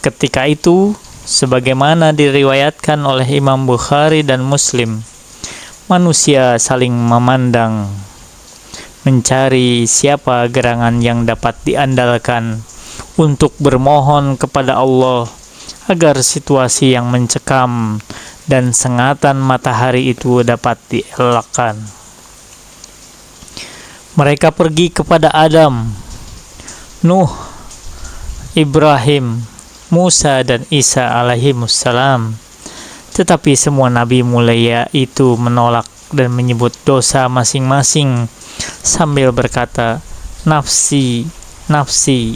Ketika itu, sebagaimana diriwayatkan oleh Imam Bukhari dan Muslim, manusia saling memandang, mencari siapa gerangan yang dapat diandalkan untuk bermohon kepada Allah agar situasi yang mencekam dan sengatan matahari itu dapat dielakkan. Mereka pergi kepada Adam, Nuh, Ibrahim, Musa dan Isa alaihimussalam. Tetapi semua nabi mulia itu menolak dan menyebut dosa masing-masing sambil berkata, nafsi, nafsi,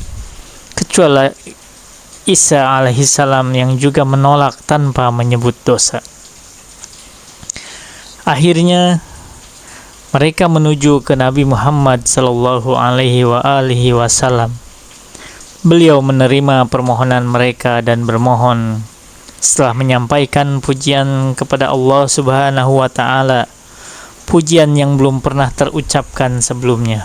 kecuali Isa alaihissalam yang juga menolak tanpa menyebut dosa. Akhirnya mereka menuju ke Nabi Muhammad sallallahu alaihi wasallam. Beliau menerima permohonan mereka dan bermohon. Setelah menyampaikan pujian kepada Allah Subhanahu wa Ta'ala, pujian yang belum pernah terucapkan sebelumnya.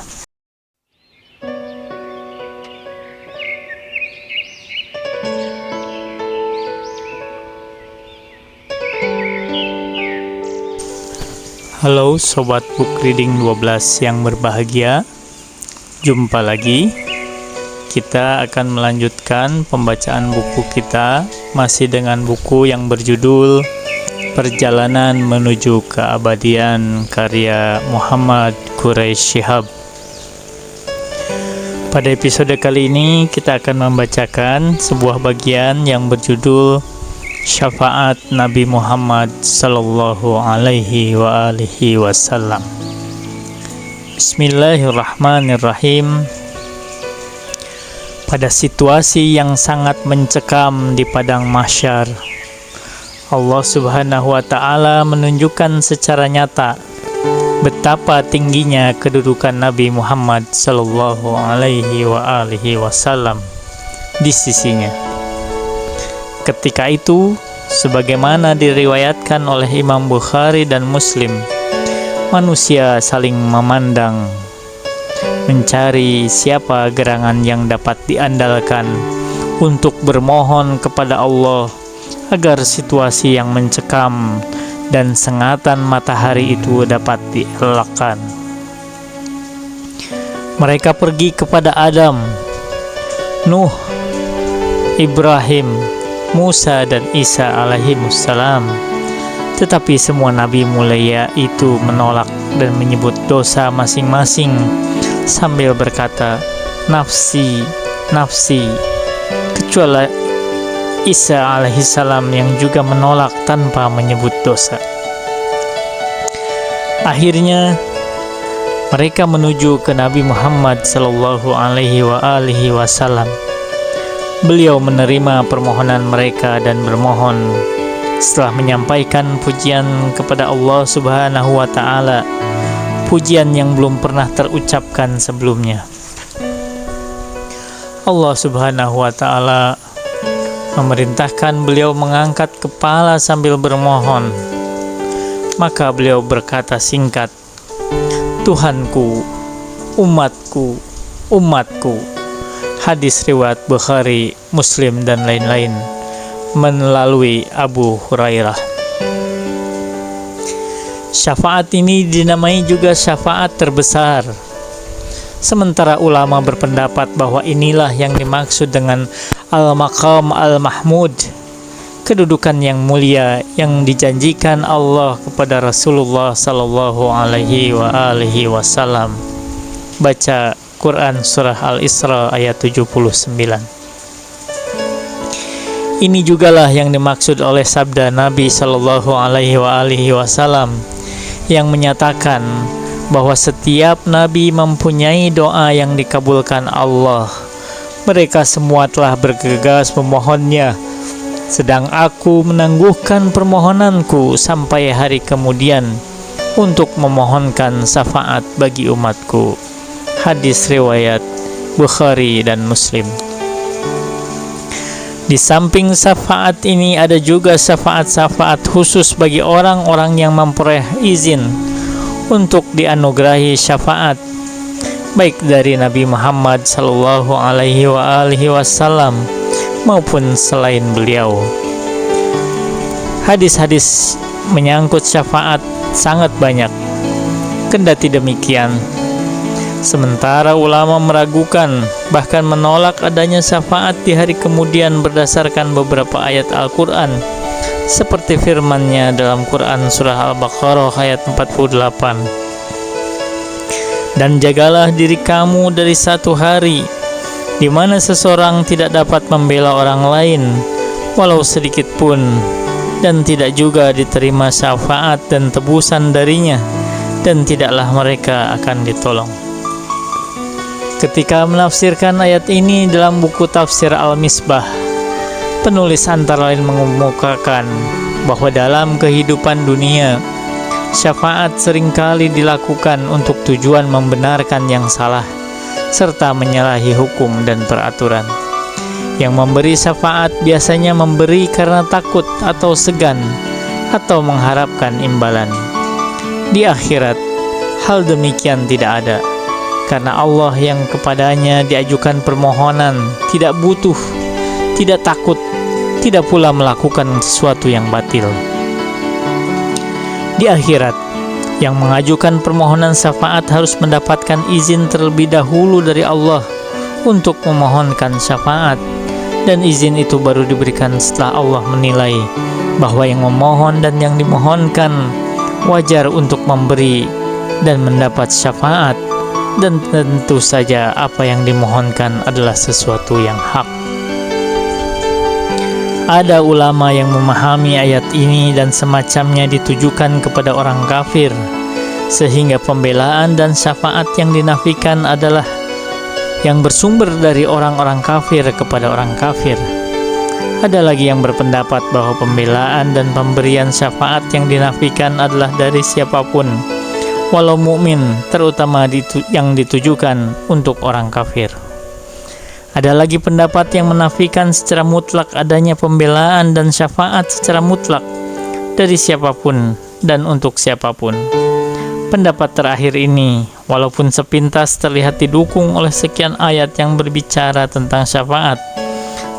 Halo Sobat Book Reading 12 yang berbahagia, jumpa lagi. Kita akan melanjutkan pembacaan buku kita, masih dengan buku yang berjudul Perjalanan Menuju Keabadian karya Muhammad Quraish Shihab. Pada episode kali ini kita akan membacakan sebuah bagian yang berjudul Syafaat Nabi Muhammad sallallahu alaihi wasallam. Bismillahirrahmanirrahim. Pada situasi yang sangat mencekam di padang mahsyar, Allah Subhanahu wa Ta'ala menunjukkan secara nyata betapa tingginya kedudukan Nabi Muhammad sallallahu alaihi wasallam di sisinya. Ketika itu, sebagaimana diriwayatkan oleh Imam Bukhari dan Muslim, manusia saling memandang, mencari siapa gerangan yang dapat diandalkan untuk bermohon kepada Allah agar situasi yang mencekam dan sengatan matahari itu dapat dielakkan. Mereka pergi kepada Adam, Nuh, Ibrahim, Musa dan Isa alaihimussalam. Tetapi semua nabi mulia itu menolak dan menyebut dosa masing-masing sambil berkata, nafsi, nafsi, kecuali Isa alaihissalam yang juga menolak tanpa menyebut dosa. Akhirnya mereka menuju ke Nabi Muhammad sallallahu alaihi wasallam. Beliau menerima permohonan mereka dan bermohon. Setelah menyampaikan pujian kepada Allah Subhanahu wa Ta'ala, pujian yang belum pernah terucapkan sebelumnya, Allah Subhanahu wa Ta'ala memerintahkan beliau mengangkat kepala sambil bermohon. Maka beliau berkata singkat, Tuhanku, umatku, umatku. Hadis riwayat Bukhari, Muslim dan lain-lain melalui Abu Hurairah. Syafaat ini dinamai juga syafaat terbesar. Sementara ulama berpendapat bahwa inilah yang dimaksud dengan Al-Maqam Al-Mahmud, kedudukan yang mulia yang dijanjikan Allah kepada Rasulullah sallallahu alaihi wasallam. Baca Quran Surah Al-Isra ayat 79. Ini jugalah yang dimaksud oleh sabda Nabi sallallahu alaihi wasallam yang menyatakan bahwa setiap nabi mempunyai doa yang dikabulkan Allah. Mereka semua telah bergegas memohonnya, sedang aku menangguhkan permohonanku sampai hari kemudian untuk memohonkan syafaat bagi umatku. Hadis riwayat Bukhari dan Muslim. Di samping syafaat ini ada juga syafaat-syafaat khusus bagi orang-orang yang memperoleh izin untuk dianugerahi syafaat, baik dari Nabi Muhammad sallallahu alaihi wasallam maupun selain beliau. Hadis-hadis menyangkut syafaat sangat banyak. Kendati demikian, sementara ulama meragukan bahkan menolak adanya syafaat di hari kemudian berdasarkan beberapa ayat Al-Quran, seperti firman-Nya dalam Quran surah Al-Baqarah ayat 48. Dan jagalah diri kamu dari satu hari di mana seseorang tidak dapat membela orang lain walau sedikit pun, dan tidak juga diterima syafaat dan tebusan darinya, dan tidaklah mereka akan ditolong. Ketika menafsirkan ayat ini dalam buku tafsir Al-Misbah, penulis antara lain mengemukakan bahwa dalam kehidupan dunia, syafaat seringkali dilakukan untuk tujuan membenarkan yang salah, serta menyalahi hukum dan peraturan. Yang memberi syafaat biasanya memberi karena takut atau segan, atau mengharapkan imbalan. Di akhirat, hal demikian tidak ada, karena Allah yang kepadanya diajukan permohonan tidak butuh, tidak takut, tidak pula melakukan sesuatu yang batil. Di akhirat, yang mengajukan permohonan syafaat harus mendapatkan izin terlebih dahulu dari Allah untuk memohonkan syafaat, dan izin itu baru diberikan setelah Allah menilai bahwa yang memohon dan yang dimohonkan wajar untuk memberi dan mendapat syafaat, dan tentu saja apa yang dimohonkan adalah sesuatu yang hak. Ada ulama yang memahami ayat ini dan semacamnya ditujukan kepada orang kafir, sehingga pembelaan dan syafaat yang dinafikan adalah yang bersumber dari orang-orang kafir kepada orang kafir. Ada lagi yang berpendapat bahwa pembelaan dan pemberian syafaat yang dinafikan adalah dari siapapun, walau mukmin, terutama yang ditujukan untuk orang kafir. Ada lagi pendapat yang menafikan secara mutlak adanya pembelaan dan syafaat secara mutlak dari siapapun dan untuk siapapun. Pendapat terakhir ini, walaupun sepintas terlihat didukung oleh sekian ayat yang berbicara tentang syafaat,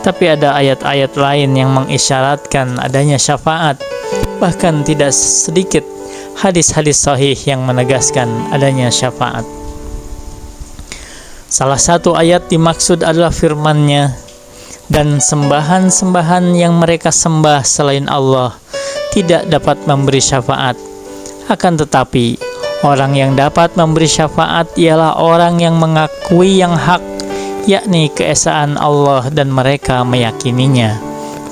tapi ada ayat-ayat lain yang mengisyaratkan adanya syafaat. Bahkan tidak sedikit hadis-hadis sahih yang menegaskan adanya syafaat. Salah satu ayat dimaksud adalah firman-Nya, dan sembahan-sembahan yang mereka sembah selain Allah tidak dapat memberi syafaat. Akan tetapi, orang yang dapat memberi syafaat ialah orang yang mengakui yang hak, yakni keesaan Allah, dan mereka meyakininya.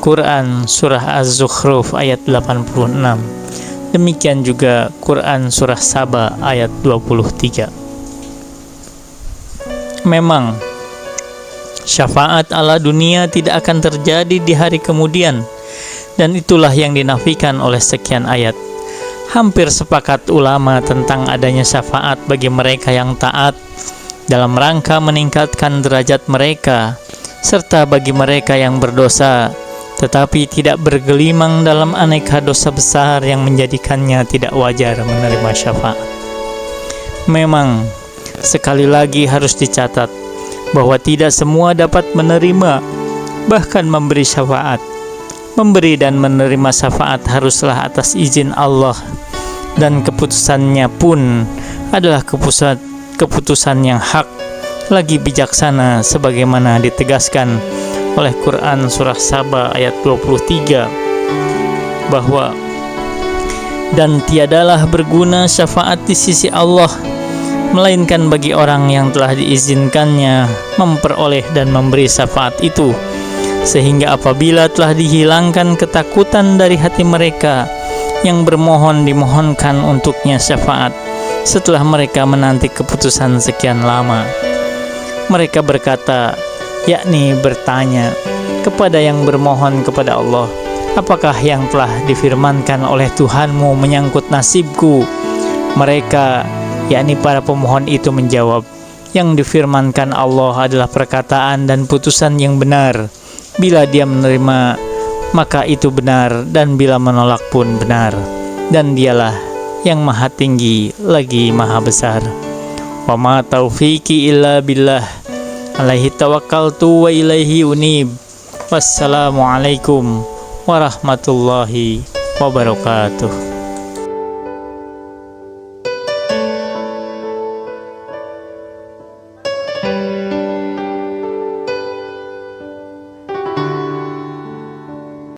Quran surah Az-Zukhruf ayat 86. Demikian juga Quran surah Saba ayat 23. Memang syafaat ala dunia tidak akan terjadi di hari kemudian, dan itulah yang dinafikan oleh sekian ayat. Hampir sepakat ulama tentang adanya syafaat bagi mereka yang taat dalam rangka meningkatkan derajat mereka, serta bagi mereka yang berdosa tetapi tidak bergelimang dalam aneka dosa besar yang menjadikannya tidak wajar menerima syafaat. Memang, sekali lagi harus dicatat bahwa tidak semua dapat menerima, bahkan memberi syafaat. Memberi dan menerima syafaat haruslah atas izin Allah, dan keputusannya pun adalah keputusan yang hak, lagi bijaksana, sebagaimana ditegaskan oleh Quran surah Saba ayat 23 bahwa dan tiadalah berguna syafaat di sisi Allah melainkan bagi orang yang telah diizinkannya memperoleh dan memberi syafaat itu, sehingga apabila telah dihilangkan ketakutan dari hati mereka yang bermohon dimohonkan untuknya syafaat setelah mereka menanti keputusan sekian lama, mereka berkata, yakni bertanya kepada yang bermohon kepada Allah, apakah yang telah difirmankan oleh Tuhanmu menyangkut nasibku? Mereka, yakni para pemohon itu menjawab, yang difirmankan Allah adalah perkataan dan putusan yang benar. Bila dia menerima, maka itu benar, dan bila menolak pun benar. Dan dialah yang maha tinggi lagi maha besar. Wa ma taufiqi illa billah, alaihi tawakkaltu wa ilaihi unib. Wassalamualaikum warahmatullahi wabarakatuh.